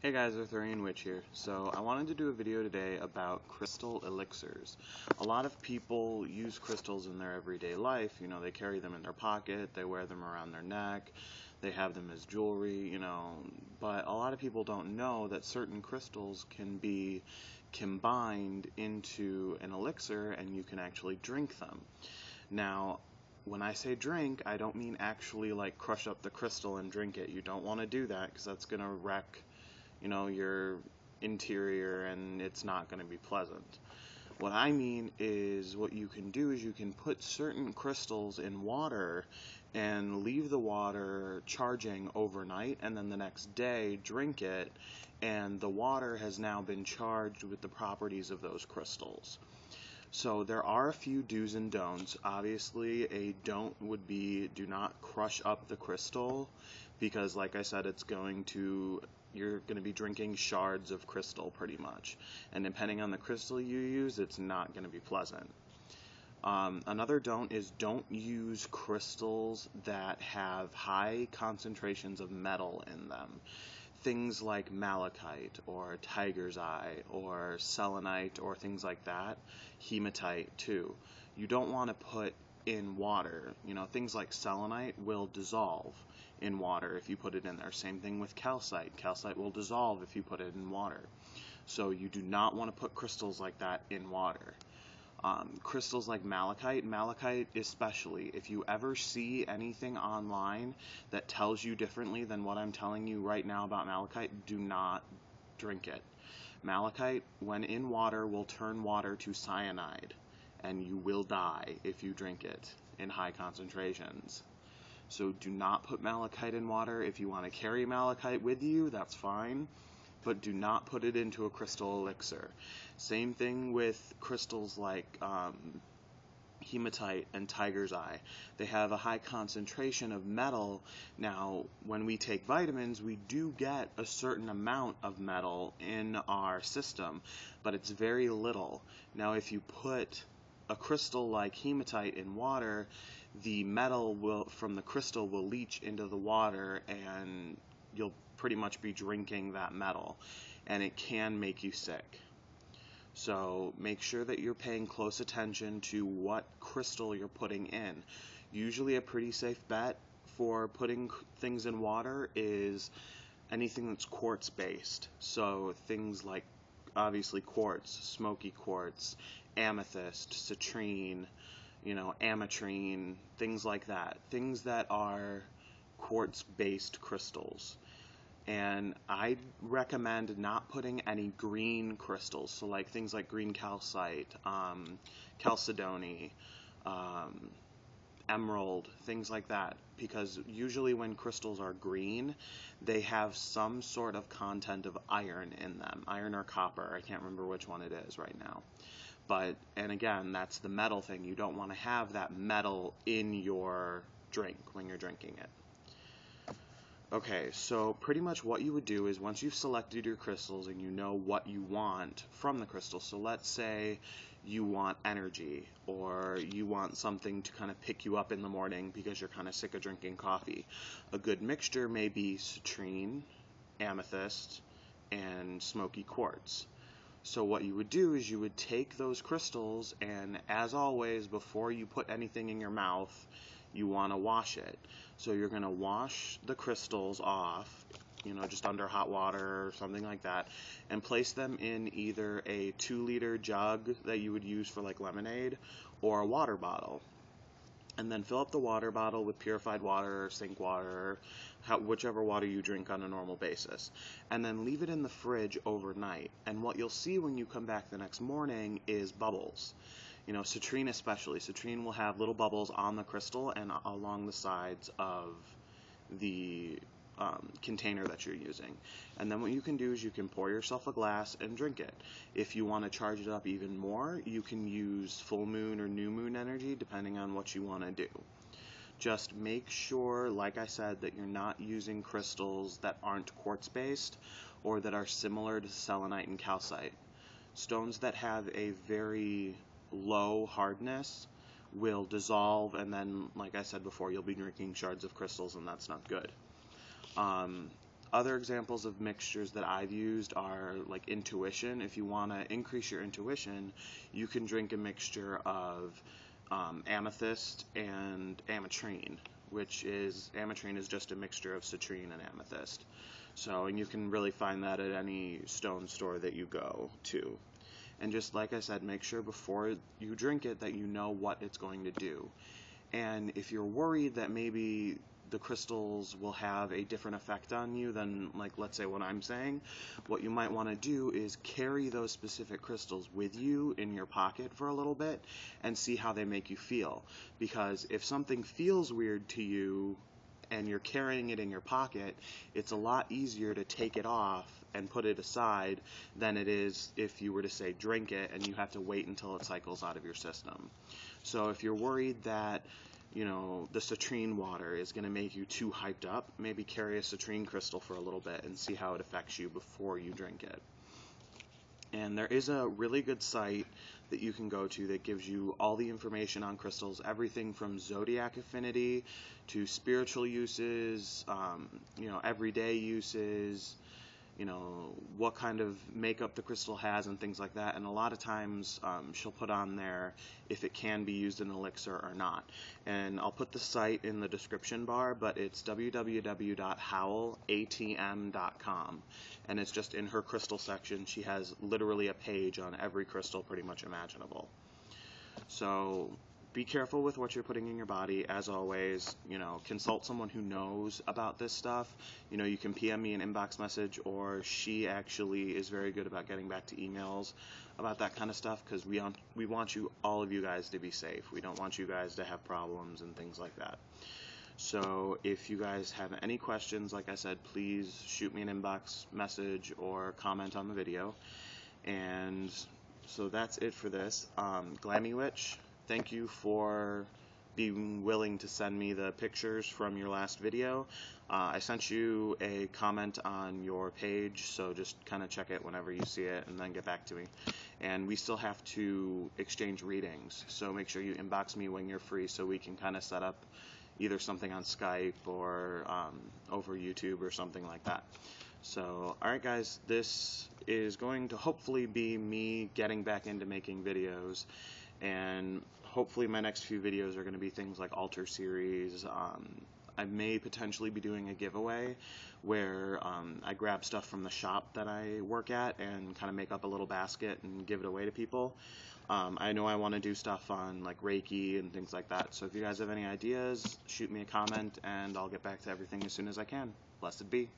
Hey guys, Arthurian Witch here. So I wanted to do a video today about crystal elixirs. A lot of people use crystals in their everyday life. You know, they carry them in their pocket, they wear them around their neck, they have them as jewelry, but a lot of people don't know that certain crystals can be combined into an elixir and you can actually drink them. Now, when I say drink, I don't mean actually like crush up the crystal and drink it. You don't want to do that because that's going to wreck your interior and it's not going to be pleasant. What I mean is what you can do is you can put certain crystals in water and leave the water charging overnight, and then the next day drink it, and the water has now been charged with the properties of those crystals. So there are a few do's and don'ts. Obviously, a don't would be do not crush up the crystal because, like I said, you're going to be drinking shards of crystal pretty much. And depending on the crystal you use, it's not going to be pleasant. Another don't is don't use crystals that have high concentrations of metal in them. Things like malachite or tiger's eye or selenite or things like that, hematite too. You don't want to put in water. Things like selenite will dissolve in water if you put it in there. Same thing with calcite. Calcite will dissolve if you put it in water. So you do not want to put crystals like that in water. Crystals like malachite especially, if you ever see anything online that tells you differently than what I'm telling you right now about malachite, do not drink it. Malachite, when in water, will turn water to cyanide, and you will die if you drink it in high concentrations. So do not put malachite in water. If you want to carry malachite with you, that's fine, but do not put it into a crystal elixir. Same thing with crystals like hematite and tiger's eye. They have a high concentration of metal. Now, when we take vitamins, we do get a certain amount of metal in our system, but it's very little. Now, if you put a crystal like hematite in water, the metal from the crystal will leach into the water and you'll pretty much be drinking that metal, and it can make you sick. So make sure that you're paying close attention to what crystal you're putting in. Usually a pretty safe bet for putting things in water is anything that's quartz based. So things like obviously quartz, smoky quartz, amethyst, citrine, ametrine, things like that. Things that are quartz based crystals. And I recommend not putting any green crystals, so like things like green calcite, chalcedony, emerald, things like that, because usually when crystals are green, they have some sort of content of iron in them, iron or copper. I can't remember which one it is right now. And again, that's the metal thing. You don't want to have that metal in your drink when you're drinking it. Okay, so pretty much what you would do is once you've selected your crystals and you know what you want from the crystal, so let's say you want energy or you want something to kind of pick you up in the morning because you're kind of sick of drinking coffee. A good mixture may be citrine, amethyst, and smoky quartz. So what you would do is you would take those crystals, and as always, before you put anything in your mouth, you want to wash it. So you're going to wash the crystals off, just under hot water or something like that, and place them in either a 2-liter jug that you would use for like lemonade or a water bottle. And then fill up the water bottle with purified water or sink water, whichever water you drink on a normal basis. And then leave it in the fridge overnight. And what you'll see when you come back the next morning is bubbles. Citrine especially. Citrine will have little bubbles on the crystal and along the sides of the container that you're using. And then what you can do is you can pour yourself a glass and drink it. If you want to charge it up even more, you can use full moon or new moon energy depending on what you want to do. Just make sure, like I said, that you're not using crystals that aren't quartz based or that are similar to selenite and calcite. Stones that have a very low hardness will dissolve, and then, like I said before, you'll be drinking shards of crystals, and that's not good. Other examples of mixtures that I've used are like intuition. If you want to increase your intuition, you can drink a mixture of amethyst and ametrine, ametrine is just a mixture of citrine and amethyst. So, and you can really find that at any stone store that you go to. And just like I said, make sure before you drink it that you know what it's going to do. And if you're worried that maybe the crystals will have a different effect on you than, like, let's say what I'm saying, what you might want to do is carry those specific crystals with you in your pocket for a little bit and see how they make you feel. Because if something feels weird to you and you're carrying it in your pocket, it's a lot easier to take it off and put it aside than it is if you were to say drink it and you have to wait until it cycles out of your system. So if you're worried that, you know, the citrine water is going to make you too hyped up, maybe carry a citrine crystal for a little bit and see how it affects you before you drink it. And there is a really good site that you can go to that gives you all the information on crystals, everything from zodiac affinity to spiritual uses, you know, everyday uses, you know, what kind of makeup the crystal has and things like that. And a lot of times she'll put on there if it can be used in an elixir or not. And I'll put the site in the description bar, but it's www.howlatm.com. And it's just in her crystal section. She has literally a page on every crystal pretty much imaginable. So be careful with what you're putting in your body. As always, you know, consult someone who knows about this stuff. You know, you can PM me an inbox message, or she actually is very good about getting back to emails about that kind of stuff, because we want all of you guys to be safe. We don't want you guys to have problems and things like that. So if you guys have any questions, like I said, please shoot me an inbox message or comment on the video. And so that's it for this. Glammy Witch, thank you for being willing to send me the pictures from your last video. I sent you a comment on your page, so just kind of check it whenever you see it and then get back to me. And we still have to exchange readings, so make sure you inbox me when you're free so we can kind of set up either something on Skype or over YouTube or something like that. So, alright guys, this is going to hopefully be me getting back into making videos, and hopefully my next few videos are going to be things like altar series. I may potentially be doing a giveaway where I grab stuff from the shop that I work at and kind of make up a little basket and give it away to people. I know I want to do stuff on like Reiki and things like that, so if you guys have any ideas, shoot me a comment and I'll get back to everything as soon as I can. Blessed be.